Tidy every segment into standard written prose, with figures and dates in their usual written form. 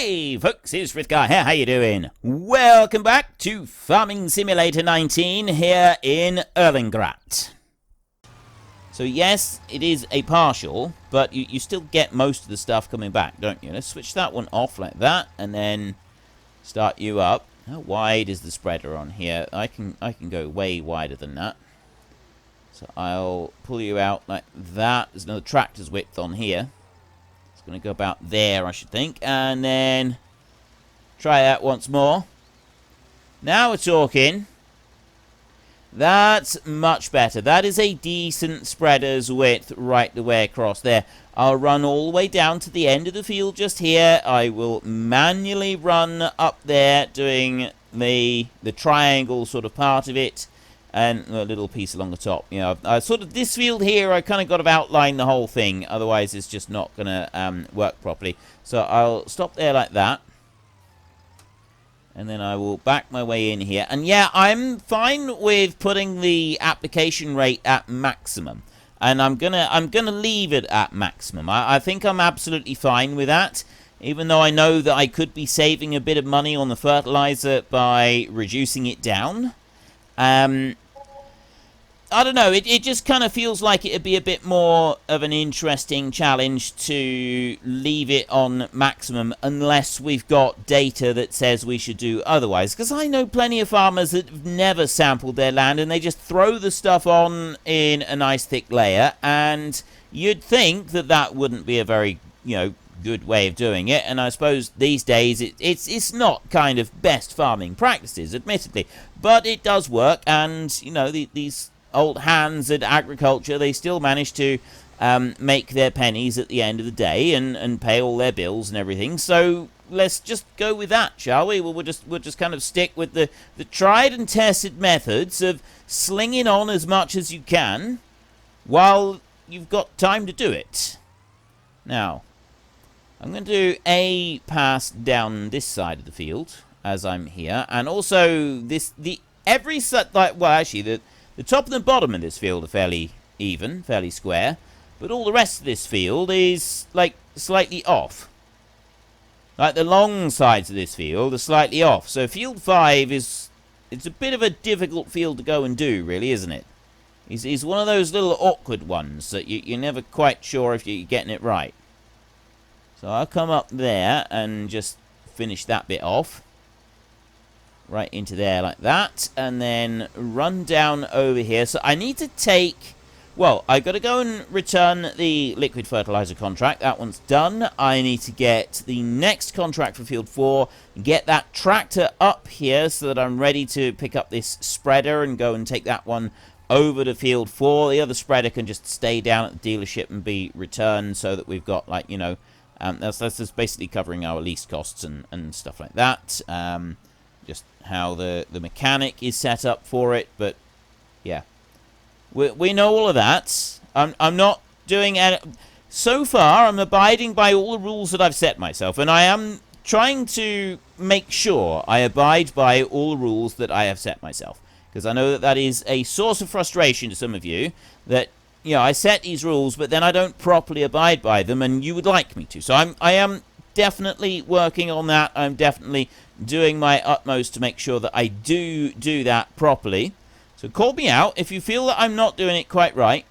Hey folks, it's Frithgar here, how you doing? Welcome back to Farming Simulator 19 here in Erlengrat. So yes, it is a partial, but you still get most of the stuff coming back, don't you? Let's switch that one off like that, and then start you up. How wide is the spreader on here? I can go way wider than that. So I'll pull you out like that. There's another tractor's width on here. It's going to go about there, I should think. And then try that once more. Now we're talking. That's much better. That is a decent spreader's width right the way across there. I'll run all the way down to the end of the field just here. I will manually run up there doing the triangle sort of part of it. And a little piece along the top. You know, sort of this field here, I kind of got to outline the whole thing. Otherwise, it's just not going to work properly. So I'll stop there like that. And then I will back my way in here. And yeah, I'm fine with putting the application rate at maximum. And I'm gonna leave it at maximum. I think I'm absolutely fine with that. Even though I know that I could be saving a bit of money on the fertilizer by reducing it down. I don't know, it just kind of feels like it would be a bit more of an interesting challenge to leave it on maximum unless we've got data that says we should do otherwise. Because I know plenty of farmers that have never sampled their land and they just throw the stuff on in a nice thick layer, and you'd think that that wouldn't be a very, you know, good way of doing it. And I suppose these days it's not kind of best farming practices, admittedly, but it does work. And you know, these old hands at agriculture, they still manage to make their pennies at the end of the day and pay all their bills and everything. So let's just go with that, shall we? We'll just kind of stick with the tried and tested methods of slinging on as much as you can while you've got time to do it. Now I'm going to do a pass down this side of the field as I'm here, and also the top and the bottom of this field are fairly even, fairly square, but all the rest of this field is like slightly off. Like the long sides of this field are slightly off. So field 5 it's a bit of a difficult field to go and do, really, isn't it? It's one of those little awkward ones that you're never quite sure if you're getting it right. So I'll come up there and just finish that bit off. Right into there like that. And then run down over here. So I need to take... Well, I've got to go and return the liquid fertilizer contract. That one's done. I need to get the next contract for Field 4. Get that tractor up here so that I'm ready to pick up this spreader and go and take that one over to Field 4. The other spreader can just stay down at the dealership and be returned so that we've got, like, you know... that's just basically covering our lease costs and stuff like that. Just how the mechanic is set up for it, but yeah, we know all of that. I'm not doing any... So far, I'm abiding by all the rules that I've set myself, and I am trying to make sure I abide by all the rules that I have set myself, because I know that that is a source of frustration to some of you, that, you know, I set these rules, but then I don't properly abide by them, and you would like me to. So I am definitely working on that. I'm definitely doing my utmost to make sure that I do that properly. So call me out. If you feel that I'm not doing it quite right,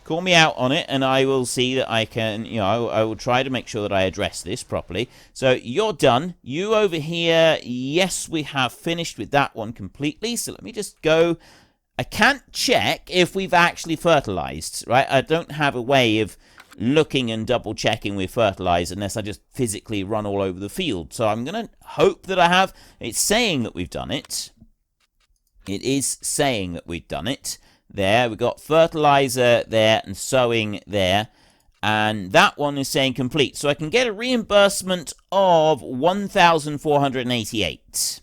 call me out on it, and I will see that I can, you know, I will try to make sure that I address this properly. So you're done. You over here, yes, we have finished with that one completely. So let me just go... I can't check if we've actually fertilized, right? I don't have a way of looking and double checking we've fertilized unless I just physically run all over the field. So I'm going to hope that I have. It's saying that we've done it. It is saying that we've done it. There, we've got fertilizer there and sowing there. And that one is saying complete. So I can get a reimbursement of 1,488.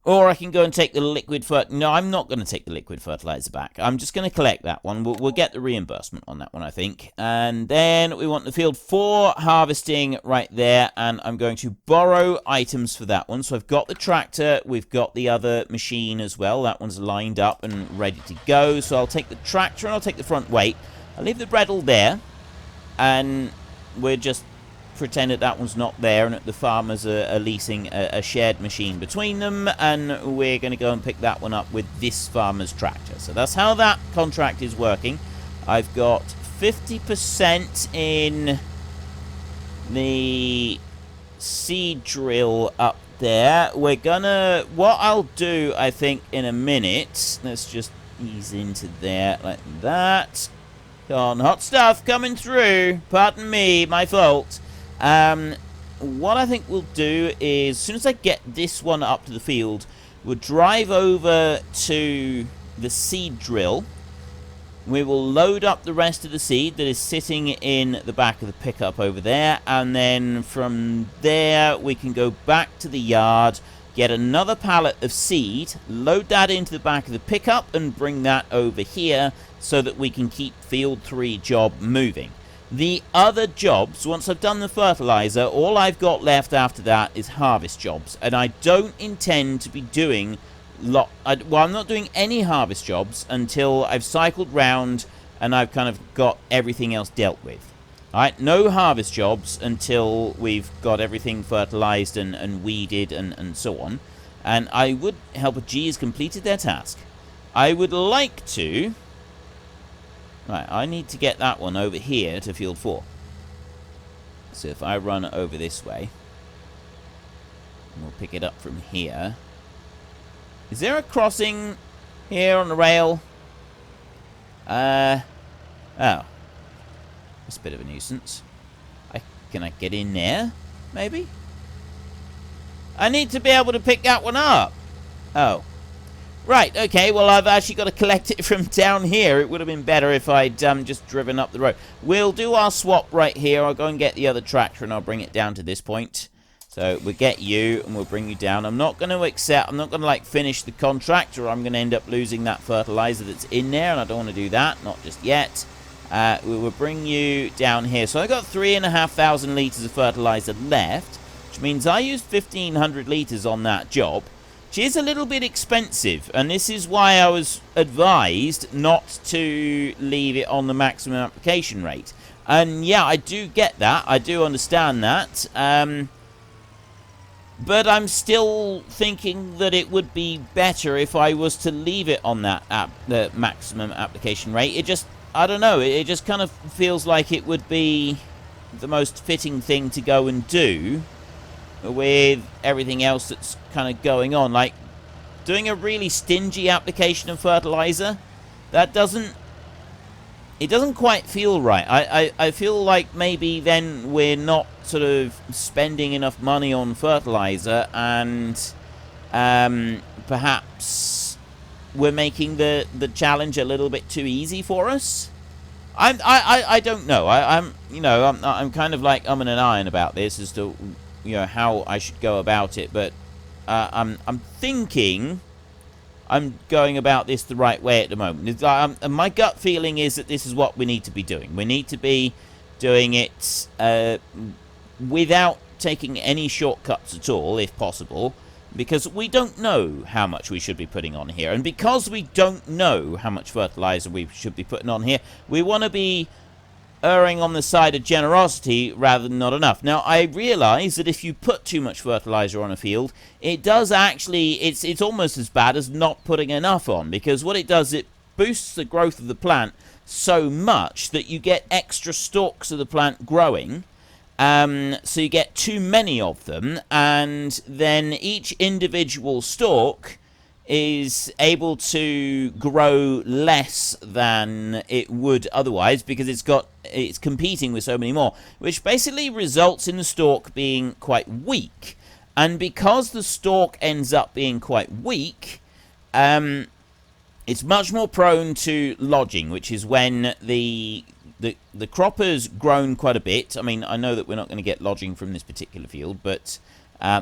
Or I can go and take the liquid No, I'm not going to take the liquid fertilizer back. I'm just going to collect that one. We'll get the reimbursement on that one, I think. And then we want the field 4 harvesting right there. And I'm going to borrow items for that one. So I've got the tractor. We've got the other machine as well. That one's lined up and ready to go. So I'll take the tractor and I'll take the front weight. I'll leave the Bredel there. And we're just pretend that that one's not there and that the farmers are leasing a shared machine between them, and we're going to go and pick that one up with this farmer's tractor. So that's how that contract is working. I've got 50% in the seed drill up there. We're gonna, what I'll do, I think, in a minute, let's just ease into there like that. Come on, hot stuff coming through. Pardon me, my fault. What I think we'll do is, as soon as I get this one up to the field, we'll drive over to the seed drill. We will load up the rest of the seed that is sitting in the back of the pickup over there, and then from there we can go back to the yard, get another pallet of seed, load that into the back of the pickup, and bring that over here so that we can keep field 3 job moving. The other jobs, once I've done the fertilizer, all I've got left after that is harvest jobs, and I don't intend to be doing well, I'm not doing any harvest jobs until I've cycled round and I've kind of got everything else dealt with. Alright, no harvest jobs until we've got everything fertilized and weeded and so on. And I would, Helper G has completed their task. I would like to... Right, I need to get that one over here to field 4. So if I run over this way, we'll pick it up from here. Is there a crossing here on the rail? Oh. That's a bit of a nuisance. Can I get in there? Maybe? I need to be able to pick that one up. Oh. Right, okay, well, I've actually got to collect it from down here. It would have been better if I'd just driven up the road. We'll do our swap right here. I'll go and get the other tractor and I'll bring it down to this point. So we'll get you and we'll bring you down. I'm not going to accept, I'm not going to like finish the contract, or I'm going to end up losing that fertilizer that's in there, and I don't want to do that, not just yet. We will bring you down here. So I've got 3,500 litres of fertilizer left, which means I used 1,500 litres on that job, which is a little bit expensive, and this is why I was advised not to leave it on the maximum application rate. And yeah, I do get that, I do understand that. But I'm still thinking that it would be better if I was to leave it on that the maximum application rate. It just, I don't know, it just kind of feels like it would be the most fitting thing to go and do with everything else that's kind of going on. Like, doing a really stingy application of fertilizer, that doesn't quite feel right. I feel like maybe then we're not sort of spending enough money on fertilizer, and perhaps we're making the challenge a little bit too easy for us. I don't know. I'm kind of like and ahhing about this as to how I should go about it, but I'm thinking I'm going about this the right way at the moment. My gut feeling is that this is what we need to be doing. We need to be doing it without taking any shortcuts at all, if possible, because we don't know how much we should be putting on here. And because we don't know how much fertilizer we should be putting on here, we want to be erring on the side of generosity rather than not enough. Now, I realize that if you put too much fertilizer on a field, it does actually, it's almost as bad as not putting enough on, because what it does, it boosts the growth of the plant so much that you get extra stalks of the plant growing. So you get too many of them, and then each individual stalk is able to grow less than it would otherwise, because it's competing with so many more, which basically results in the stalk being quite weak. And because the stalk ends up being quite weak, it's much more prone to lodging, which is when the crop has grown quite a bit. I mean, I know that we're not going to get lodging from this particular field, but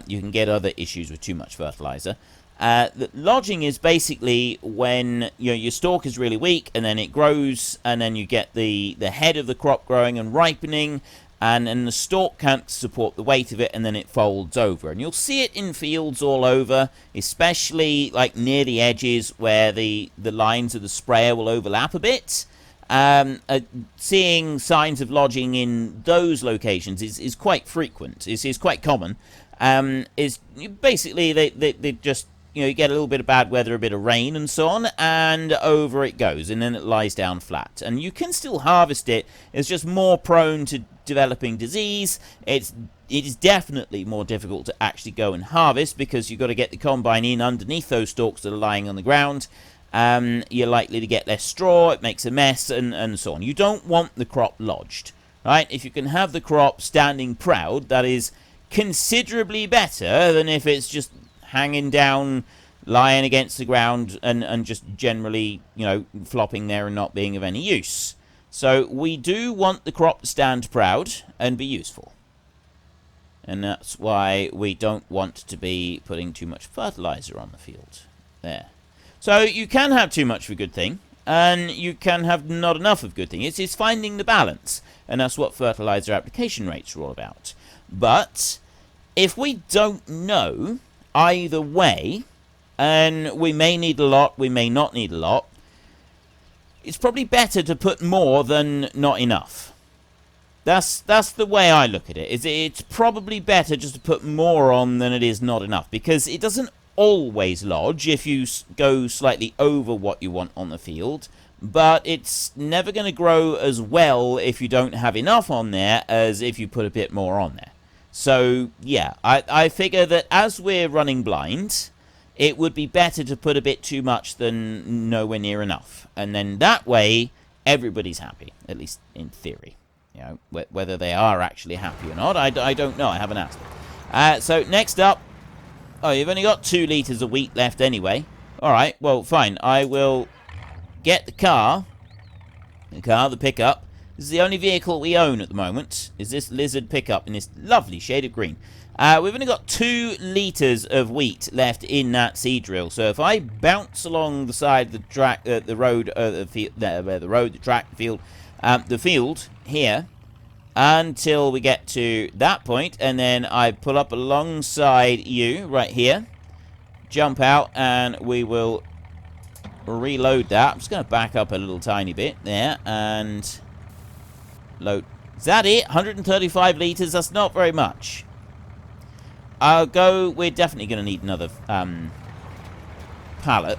you can get other issues with too much fertilizer. The lodging is basically when your stalk is really weak, and then it grows, and then you get the head of the crop growing and ripening, and then the stalk can't support the weight of it, and then it folds over. And you'll see it in fields all over, especially like near the edges where the lines of the sprayer will overlap a bit. seeing signs of lodging in those locations is quite frequent. Is quite common. Is basically they just, you get a little bit of bad weather, a bit of rain and so on, and over it goes, and then it lies down flat. And you can still harvest it. It's just more prone to developing disease. It is definitely more difficult to actually go and harvest because you've got to get the combine in underneath those stalks that are lying on the ground. You're likely to get less straw. It makes a mess, and so on. You don't want the crop lodged, right? If you can have the crop standing proud, that is considerably better than if it's just hanging down, lying against the ground, and just generally, flopping there and not being of any use. So we do want the crop to stand proud and be useful. And that's why we don't want to be putting too much fertilizer on the field. There. So you can have too much of a good thing, and you can have not enough of a good thing. It's finding the balance, and that's what fertilizer application rates are all about. But if we don't know either way, and we may need a lot, we may not need a lot, it's probably better to put more than not enough. That's the way I look at it. It's probably better just to put more on than it is not enough, because it doesn't always lodge if you go slightly over what you want on the field, but it's never going to grow as well if you don't have enough on there as if you put a bit more on there. So yeah, I figure that as we're running blind, it would be better to put a bit too much than nowhere near enough, and then that way everybody's happy, at least in theory. Whether they are actually happy or not, I don't know. I haven't asked. So next up, oh, you've only got 2 litres of wheat left anyway. Alright, well, fine. I will get the pickup. This is the only vehicle we own at the moment, is this lizard pickup in this lovely shade of green. We've only got 2 litres of wheat left in that seed drill. So if I bounce along the side of the track, the road, the field here, until we get to that point, and then I pull up alongside you right here, jump out, and we will reload that. I'm just going to back up a little tiny bit there and load. Is that it? 135 litres? That's not very much. We're definitely going to need another pallet.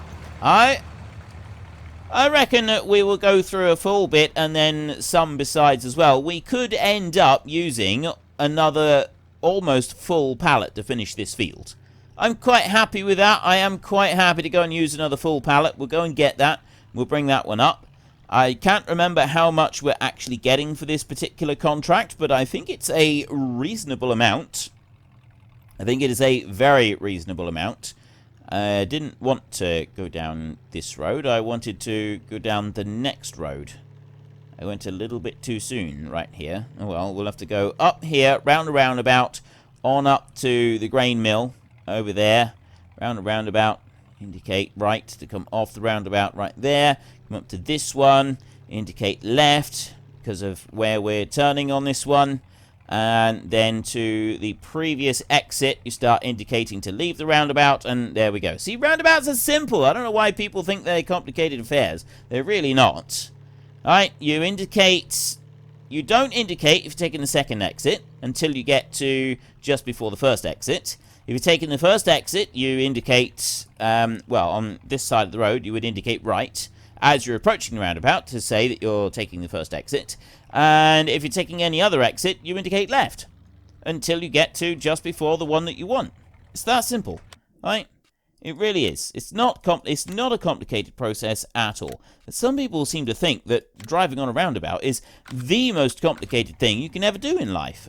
I reckon that we will go through a full bit and then some besides as well. We could end up using another almost full pallet to finish this field. I'm quite happy with that. I am quite happy to go and use another full pallet. We'll go and get that. We'll bring that one up. I can't remember how much we're actually getting for this particular contract, but I think it's a reasonable amount. I think it is a very reasonable amount. I didn't want to go down this road. I wanted to go down the next road. I went a little bit too soon right here. Oh well, we'll have to go up here, round a roundabout, on up to the grain mill over there. Round a roundabout, indicate right to come off the roundabout right there. Come up to this one, indicate left because of where we're turning on this one. And then to the previous exit, you start indicating to leave the roundabout, and there we go. See, roundabouts are simple. I don't know why people think they're complicated affairs. They're really not. Alright, you indicate... You don't indicate if you're taking the second exit until you get to just before the first exit. If you're taking the first exit, you indicate... well, on this side of the road, you would indicate right as you're approaching the roundabout to say that you're taking the first exit. And if you're taking any other exit, you indicate left until you get to just before the one that you want. It's that simple, right? It really is. It's not a complicated process at all. But some people seem to think that driving on a roundabout is the most complicated thing you can ever do in life.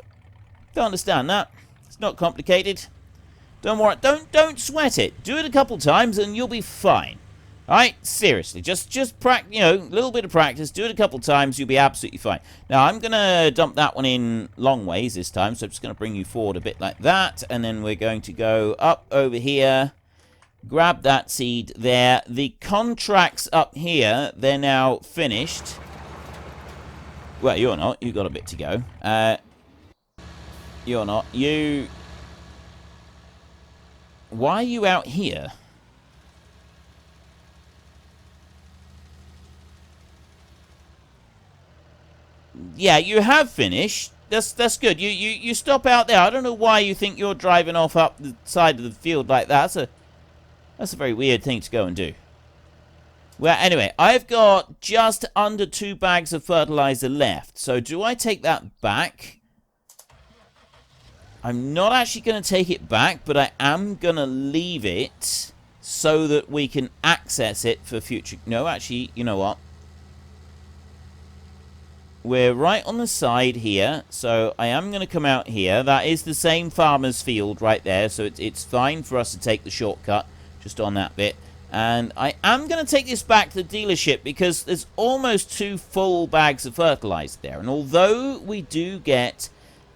Don't understand that. It's not complicated. Don't worry. Don't sweat it. Do it a couple times and you'll be fine. Alright, seriously, just practice, a little bit of practice, do it a couple times, you'll be absolutely fine. Now, I'm going to dump that one in long ways this time, so I'm just going to bring you forward a bit like that, and then we're going to go up over here, grab that seed there. The contracts up here, they're now finished. Well, you're not, you've got a bit to go. You're not, why are you out here? Yeah, you have finished. That's good. You stop out there. I don't know why you think you're driving off up the side of the field like that. That's a very weird thing to go and do. Well, anyway, I've got just under 2 bags of fertilizer left. So do I take that back? I'm not actually going to take it back, but I am going to leave it so that we can access it for future... No, actually, you know what? We're right on the side here, so I am going to come out here. That is the same farmer's field right there, so it's fine for us to take the shortcut just on that bit. And I am going to take this back to the dealership because there's almost 2 full bags of fertilizer there. And although we do get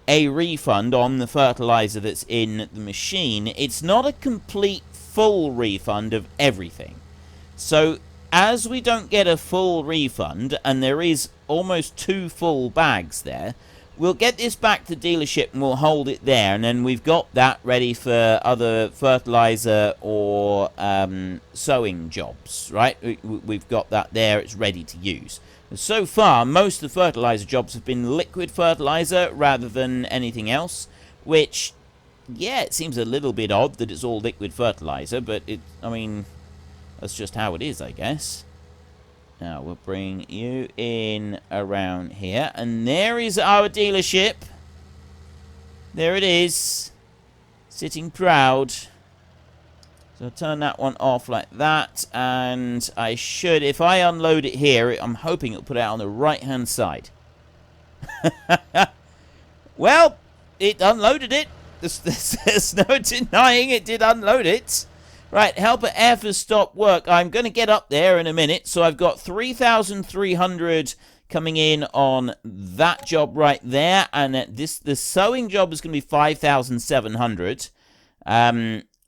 a refund on the fertilizer that's in the machine, it's not a complete full refund of everything. So as we don't get a full refund, and there is almost 2 full bags there, we'll get this back to the dealership and we'll hold it there, and then we've got that ready for other fertilizer or sowing jobs, right? We've got that there, it's ready to use. And so far, most of the fertilizer jobs have been liquid fertilizer rather than anything else, which, yeah, it seems a little bit odd that it's all liquid fertilizer, but I mean, that's just how it is, I guess. Now, we'll bring you in around here. And there is our dealership. There it is. Sitting proud. So I'll turn that one off like that. And I should, if I unload it here, I'm hoping it'll put it out on the right-hand side. Well, it unloaded it. There's no denying it did unload it. Right, helper F has stopped work. I'm going to get up there in a minute. So I've got 3,300 coming in on that job right there. And the sowing job is going to be 5,700.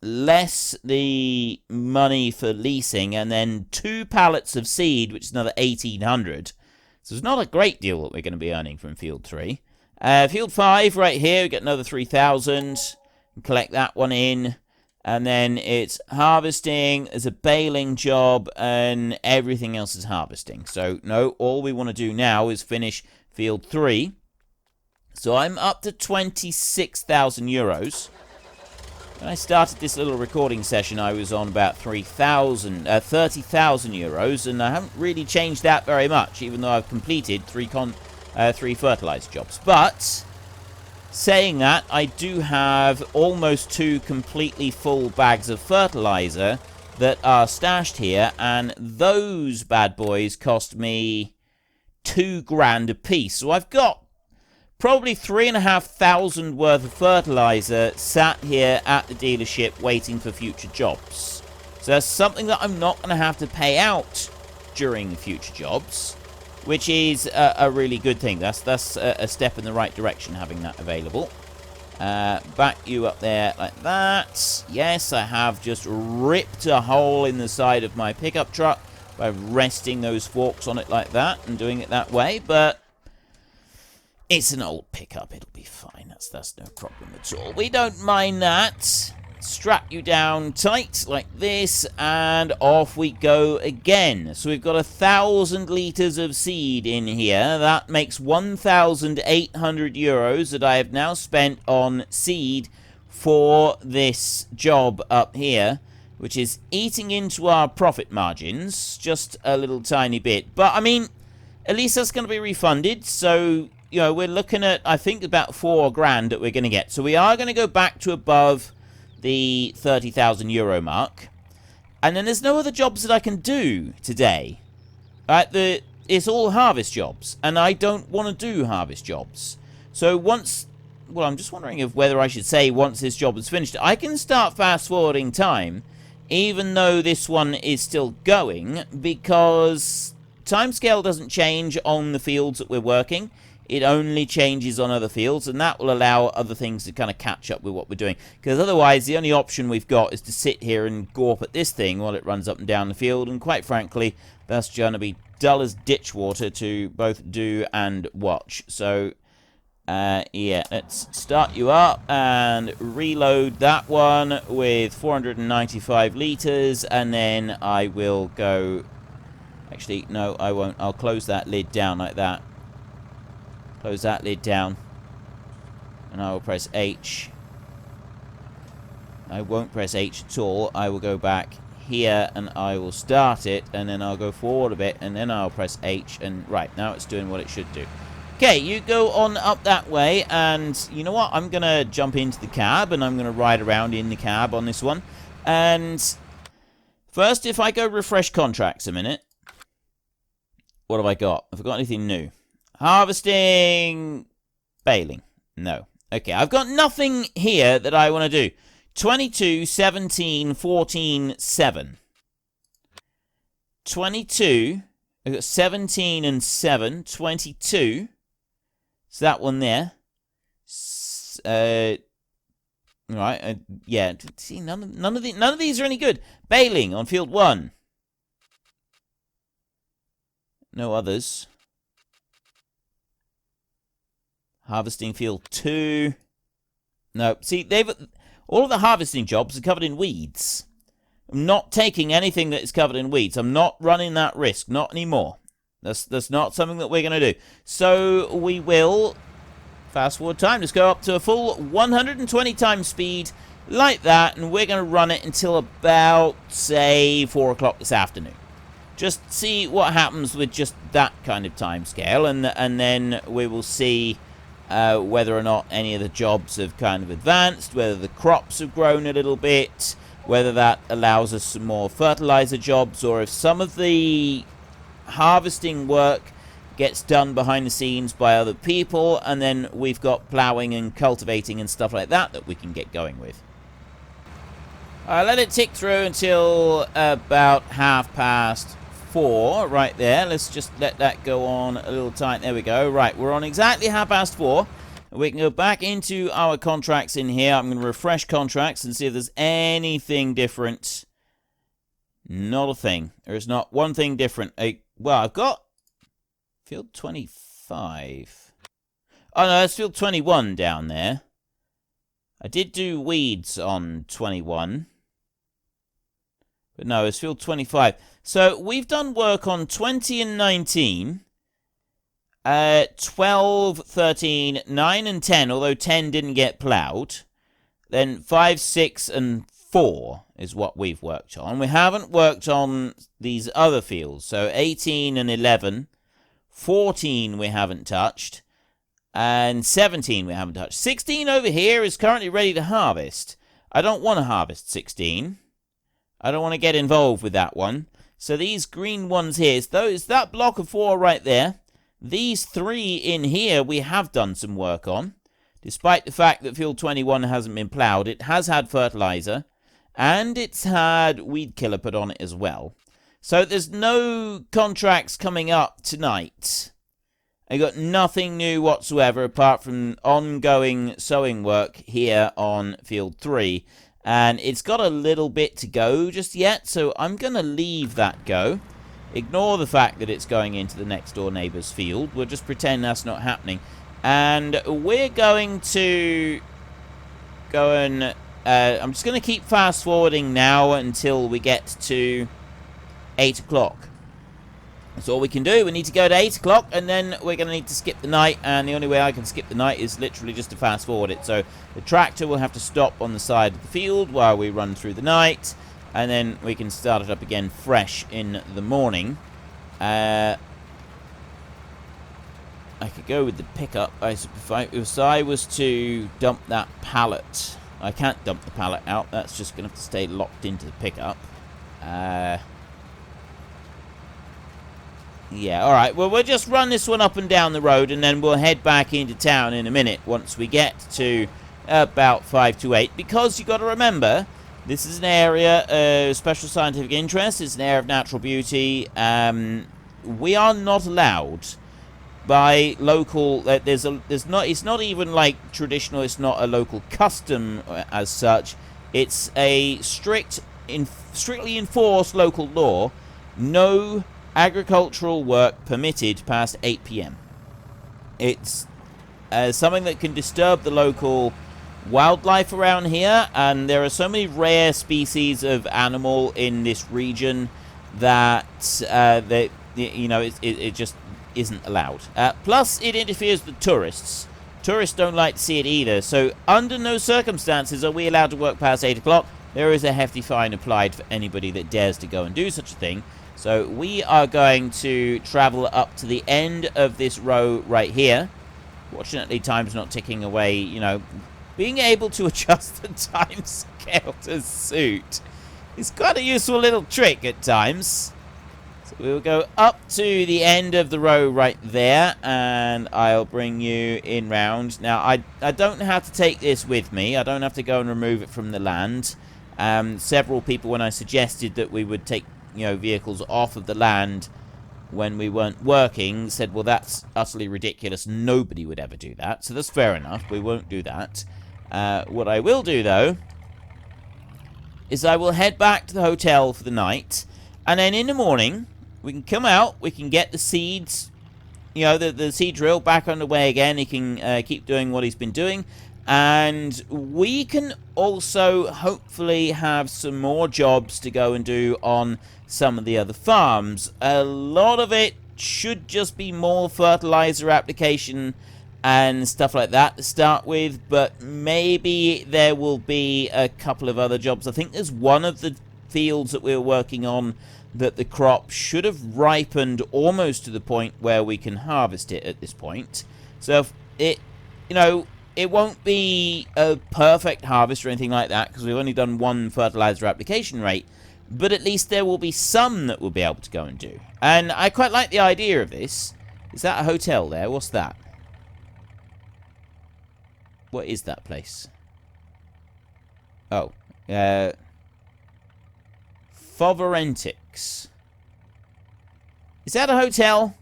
Less the money for leasing. And then 2 pallets of seed, which is another 1,800. So it's not a great deal that we're going to be earning from Field 3. Field 5 right here, we get another 3,000. Collect that one in. And then it's harvesting, there's a baling job, and everything else is harvesting. So, no, all we want to do now is finish Field 3. So I'm up to 26,000 euros. When I started this little recording session, I was on about 30,000 euros, and I haven't really changed that very much, even though I've completed 3 fertilizer jobs. But saying that, I do have almost 2 completely full bags of fertilizer that are stashed here, and those bad boys cost me 2 grand a piece. So I've got probably 3,500 worth of fertilizer sat here at the dealership waiting for future jobs. So that's something that I'm not going to have to pay out during future jobs, which is a really good thing. That's a step in the right direction, having that available. Back you up there like that. Yes, I have just ripped a hole in the side of my pickup truck by resting those forks on it like that and doing it that way, but it's an old pickup. It'll be fine. That's no problem at all. We don't mind that. Strap you down tight like this, and off we go again. So we've got 1,000 litres of seed in here. That makes 1,800 euros that I have now spent on seed for this job up here, which is eating into our profit margins just a little tiny bit. But, I mean, at least that's going to be refunded. So, you know, we're looking at, I think, about 4 grand that we're going to get. So we are going to go back to above the 30,000 euro mark. And then there's no other jobs that I can do today. It's all harvest jobs, and I don't want to do harvest jobs. So once, well, I'm just wondering whether I should say once this job is finished, I can start fast forwarding time, even though this one is still going, because timescale doesn't change on the fields that we're working. It only changes on other fields, and that will allow other things to kind of catch up with what we're doing. Because otherwise, the only option we've got is to sit here and gawp at this thing while it runs up and down the field. And quite frankly, that's going to be dull as ditch water to both do and watch. So, yeah, let's start you up and reload that one with 495 litres. And then I will go... Actually, no, I won't. I'll close that lid down like that. Close that lid down. And I will press H. I won't press H at all. I will go back here and I will start it, and then I'll go forward a bit, and then I'll press H, and right, now it's doing what it should do. Okay, you go on up that way, and you know what? I'm going to jump into the cab, and I'm going to ride around in the cab on this one. And first, if I go refresh contracts a minute, what have I got? Have I got anything new? Harvesting, baling. No. Okay, I've got nothing here that I want to do. 22, 17, 14, 7. 22, I've got 17 and 7. 22. It's that one there. Right, yeah. See, none of these are any good. Baling on field 1. No others. Harvesting field 2. No, see, all of the harvesting jobs are covered in weeds. I'm not taking anything that is covered in weeds. I'm not running that risk. Not anymore. That's not something that we're going to do. So we will fast forward time. Let's go up to a full 120 times speed like that. And we're going to run it until about, say, 4 o'clock this afternoon. Just see what happens with just that kind of time scale. And then we will see whether or not any of the jobs have kind of advanced, whether the crops have grown a little bit, whether that allows us some more fertilizer jobs, or if some of the harvesting work gets done behind the scenes by other people, and then we've got plowing and cultivating and stuff like that we can get going with. Let it tick through until about 4:30 right there. Let's just let that go on a little tight. There we go. Right, we're on exactly 4:30. We can go back into our contracts in here. I'm going to refresh contracts and see if there's anything different. Not a thing. There's not one thing different. Well, I've got field 25. Oh, no, that's field 21 down there. I did do weeds on 21. But no, it's field 25. So we've done work on 20 and 19. 12, 13, 9 and 10, although 10 didn't get ploughed. Then 5, 6 and 4 is what we've worked on. We haven't worked on these other fields. So 18 and 11. 14 we haven't touched. And 17 we haven't touched. 16 over here is currently ready to harvest. I don't want to harvest 16. I don't want to get involved with that one. So these green ones here, is that block of 4 right there. These 3 in here we have done some work on. Despite the fact that field 21 hasn't been ploughed, it has had fertilizer. And it's had weed killer put on it as well. So there's no contracts coming up tonight. I got nothing new whatsoever apart from ongoing sowing work here on field 3. And it's got a little bit to go just yet, so I'm going to leave that go. Ignore the fact that it's going into the next door neighbour's field. We'll just pretend that's not happening. And we're going to go and... I'm just going to keep fast forwarding now until we get to 8 o'clock. That's all we can do. We need to go to 8 o'clock, and then we're going to need to skip the night. And the only way I can skip the night is literally just to fast forward it. So the tractor will have to stop on the side of the field while we run through the night. And then we can start it up again fresh in the morning. I could go with the pickup. If I was to dump that pallet... I can't dump the pallet out. That's just going to have to stay locked into the pickup. Yeah, alright. Well, we'll just run this one up and down the road, and then we'll head back into town in a minute once we get to about 5 to 8. Because you've got to remember, this is an area of special scientific interest. It's an area of natural beauty. We are not allowed by local... it's not even like traditional. It's not a local custom as such. It's a strictly enforced local law. No agricultural work permitted past 8 p.m. It's something that can disturb the local wildlife around here, and there are so many rare species of animal in this region that it just isn't allowed. Plus, it interferes with tourists. Tourists don't like to see it either, so under no circumstances are we allowed to work past 8 o'clock. There is a hefty fine applied for anybody that dares to go and do such a thing. So we are going to travel up to the end of this row right here. Fortunately, time's not ticking away, you know. Being able to adjust the time scale to suit is quite a useful little trick at times. So we'll go up to the end of the row right there, and I'll bring you in round. Now, I don't have to take this with me. I don't have to go and remove it from the land. Several people, when I suggested that we would take, you know, vehicles off of the land when we weren't working, said, well, that's utterly ridiculous. Nobody would ever do that. So that's fair enough. We won't do that. What I will do, though, is I will head back to the hotel for the night, and then in the morning we can come out, we can get the seeds, you know, the seed drill back underway again. He can keep doing what he's been doing, and we can also hopefully have some more jobs to go and do on some of the other farms. A lot of it should just be more fertilizer application and stuff like that to start with, but maybe there will be a couple of other jobs. I think there's one of the fields that we're working on that the crop should have ripened almost to the point where we can harvest it at this point. So if it, you know, it won't be a perfect harvest or anything like that because we've only done one fertilizer application rate, but at least there will be some that we'll be able to go and do. And I quite like the idea of this. Is that a hotel there? What's that? What is that place? Oh, Foverentics. Is that a hotel?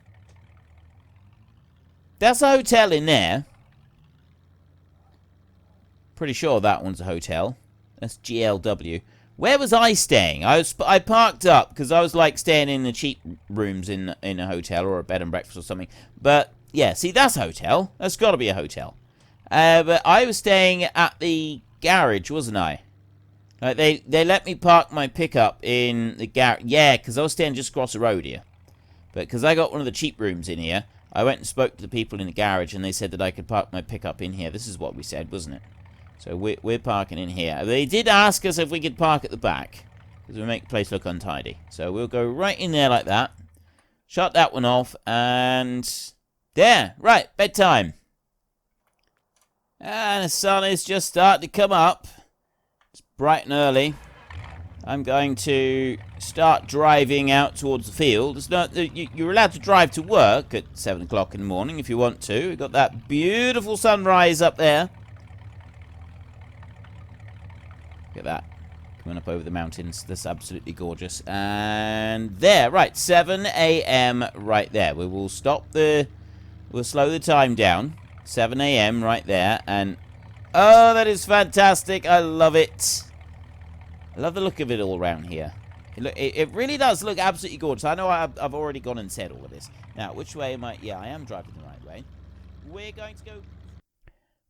That's a hotel in there. Pretty sure that one's a hotel. That's GLW. Where was I staying? I parked up because I was like staying in the cheap rooms in a hotel or a bed and breakfast or something. But yeah, see, that's a hotel. That's got to be a hotel. But I was staying at the garage, wasn't I? They let me park my pickup in the garage. Yeah, because I was staying just across the road here. But because I got one of the cheap rooms in here, I went and spoke to the people in the garage, and they said that I could park my pickup in here. This is what we said, wasn't it? So we're parking in here. They did ask us if we could park at the back, because we make the place look untidy. So we'll go right in there like that. Shut that one off, and there. Right, bedtime. And the sun is just starting to come up. It's bright and early. I'm going to start driving out towards the field. It's not, you're allowed to drive to work at 7 o'clock in the morning if you want to. We've got that beautiful sunrise up there. Look at that. Coming up over the mountains. That's absolutely gorgeous. And there, right, 7 a.m. right there. We will we'll slow the time down. 7 a.m. right there, and oh, that is fantastic. I love it. I love the look of it all around here. It really does look absolutely gorgeous. I know I've already gone and said all of this. Now, which way am I? Yeah, I am driving the right way. We're going to go...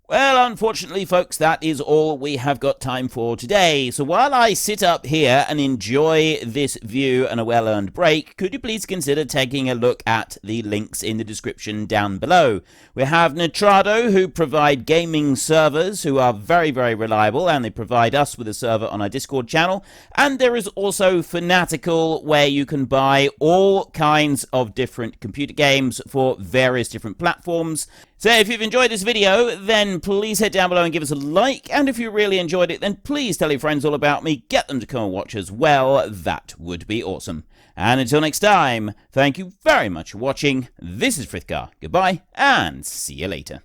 Well, unfortunately, folks, that is all we have got time for today. So while I sit up here and enjoy this view and a well-earned break, could you please consider taking a look at the links in the description down below? We have Nitrado, who provide gaming servers, who are very, very reliable, and they provide us with a server on our Discord channel. And there is also Fanatical, where you can buy all kinds of different computer games for various different platforms. So if you've enjoyed this video, then please head down below and give us a like. And if you really enjoyed it, then please tell your friends all about me. Get them to come and watch as well. That would be awesome. And until next time, thank you very much for watching. This is Frithgar. Goodbye, and see you later.